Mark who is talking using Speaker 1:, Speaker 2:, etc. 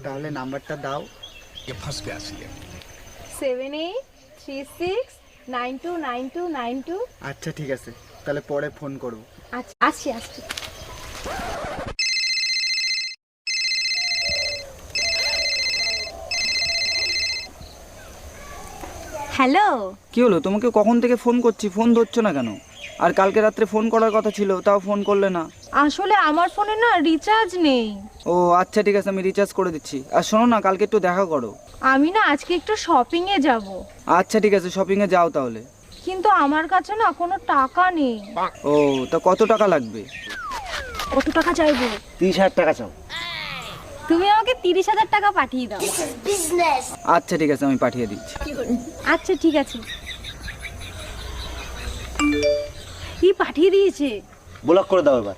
Speaker 1: তাহলে নাম্বারটা দাও।
Speaker 2: 7836929292।
Speaker 1: আচ্ছা ঠিক আছে, তাহলে পরে ফোন করব।
Speaker 2: আচ্ছা, আসছি আসছি। হ্যালো।
Speaker 1: কি হলো, তোমাকে কখন থেকে ফোন করছি, ফোন ধরছো না কেন? আর কালকে রাত্রে ফোন করার কথা ছিল, তাও ফোন করলে না।
Speaker 2: আসলে আমার ফোনে না রিচার্জ নেই।
Speaker 1: ও আচ্ছা ঠিক আছে, আমি রিচার্জ করে দিচ্ছি। আর শোনো না, কালকে একটু দেখা করো।
Speaker 2: আমি না আজকে একটু শপিং এ যাব,
Speaker 1: আচ্ছা ঠিক আছে, শপিংয়ে যাও তাহলে।
Speaker 2: কিন্তু আমার কাছে না কোনো টাকা নেই।
Speaker 1: ও তা কত টাকা লাগবে?
Speaker 2: কত টাকা চাইবো?
Speaker 3: 30,000 টাকা চাও।
Speaker 2: তুমি আমাকে 30,000 টাকা পাঠিয়ে দাও।
Speaker 1: আচ্ছা ঠিক আছে, আমি পাঠিয়ে দিচ্ছি।
Speaker 2: আচ্ছা ঠিক আছে। কি পাঠিয়ে দিয়েছে?
Speaker 3: ব্লক করে দাও এবার।